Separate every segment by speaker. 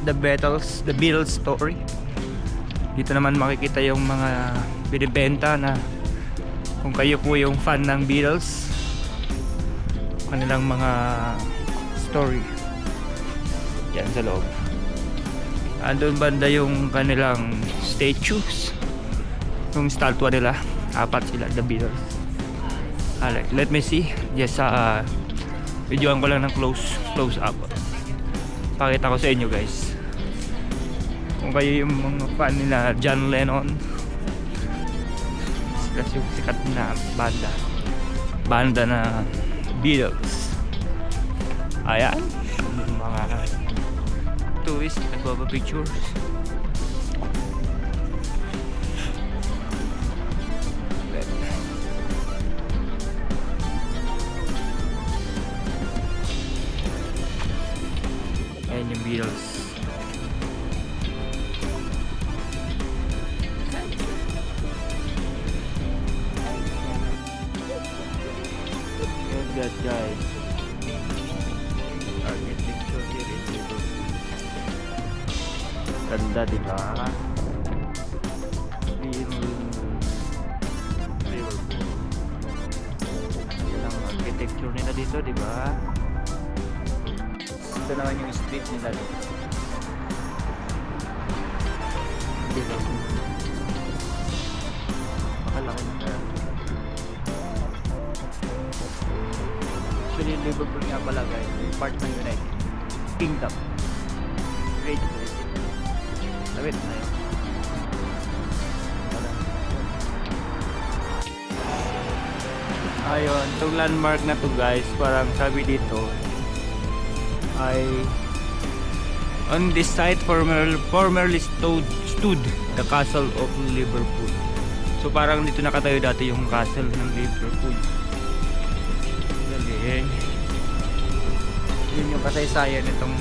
Speaker 1: the Beatles story. Dito naman makikita yung mga binibenta na kung kayo po yung fan ng Beatles, kanilang mga story. Yan sa loob. Andun banda yung kanilang statues, yung statua nila. 4 sila, the Beatles. Let me see. Just videoan ko lang ng close up. Pakita ko sa inyo guys. Kung kayo yung mga fan nila John Lennon, sila yung sikat na banda na Beatles. Ayan, yung mga tourist nagbaba-pictures. Ayan yung Beatles. Look at that guys. Architecture here in Liverpool. Ganda diba? Liverpool. Yan ang architecture nila dito, diba? Ito naman yung street nila dito. Diba? Makalaki na kaya. Actually, Liverpool nga pala guys, part ng United Kingdom. Great place. Lawit na yun. Ayun, itong landmark na to guys, parang sabi dito ay on this site formerly stood the castle of Liverpool. So parang dito nakatayo dati yung castle ng Liverpool. Galing. Yun yung kasaysayan nitong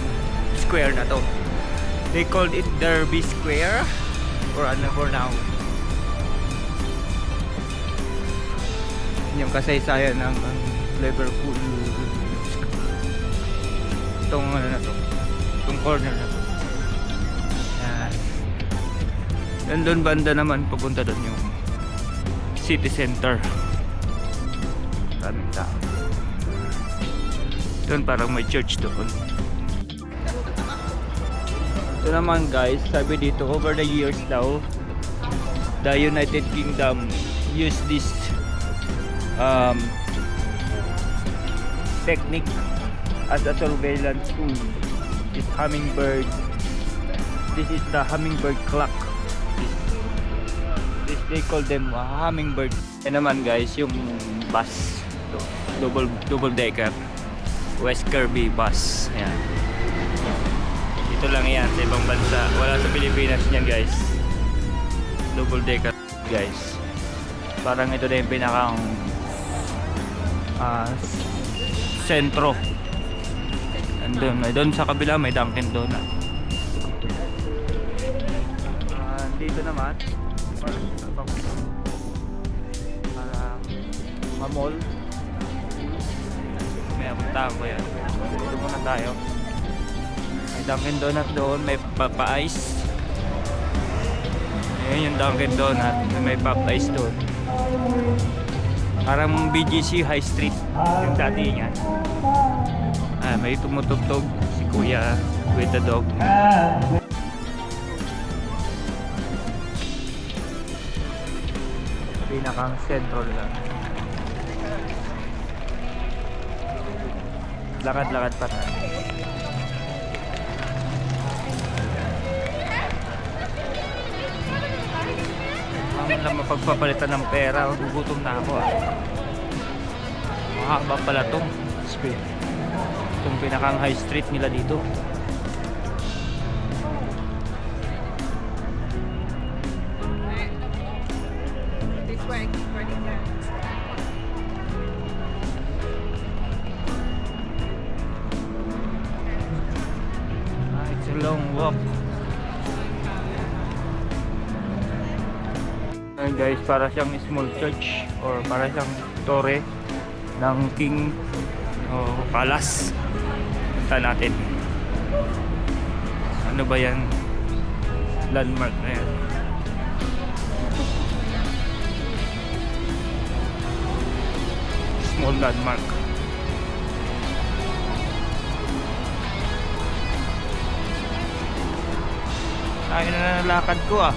Speaker 1: square na to. They called it Derby Square for now. Yun yung kasaysayan ng Liverpool. Itong ano na to, itong corner na to. Yan. Yan doon banda naman, papunta doon yung city center. Maraming tao. Doon parang may church doon. Ito naman guys, sabi dito, over the years daw, the United Kingdom used this technique as a surveillance tool. This hummingbird, this is the hummingbird clock. This they call them hummingbird. Yan naman guys, yung bus, double decker West Kirby bus. Ayan. Ito lang yan sa ibang bansa, wala sa Pilipinas yan guys. Double decker guys. Parang ito na yung pinakang sentro. Doon sa kabila may Dunkin Donut. Dito naman parang mamall. May apuntahan ko yan. Dito muna tayo. May Dunkin Donut doon, may Papa-Ice. Ayan yung Dunkin Donut, may Papa-Ice doon. Parang BGC High Street yung dati niyan. May tumutugtog si Kuya with the dog. Pinakang sentro lang. Lakad-lakad pa tayo. Ang lang mapagpapalitan ng pera, gugutom na ako Mahaba pala tong street. Itong pinakang high street nila dito.
Speaker 2: This way, running there.
Speaker 1: It's a long walk. Ayun guys, para siyang small church or para siyang tore ng King Palace. Punta natin. Ano ba yan? Landmark na yan. Small landmark. Ay na nalakad ko ah.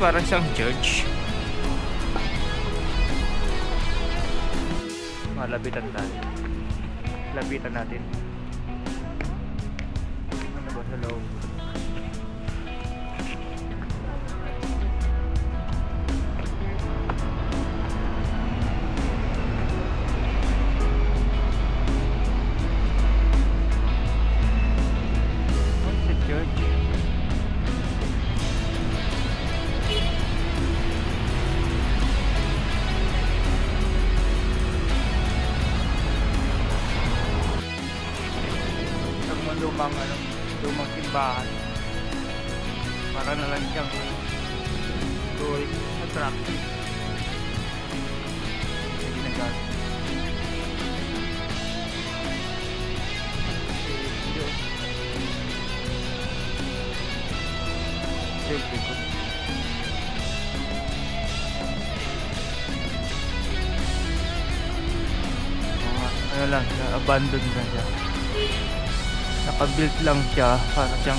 Speaker 1: Parang siyang church. Malapitan tayo. Lapitan natin. Ano ba sa loob? What's the church? Lumang simbahan. Para na lang siyang tourist attraction. Hindi ginagamit. Siyempre ko. Ano lang siya, abandoned na siya. Naka-build lang siya para siyang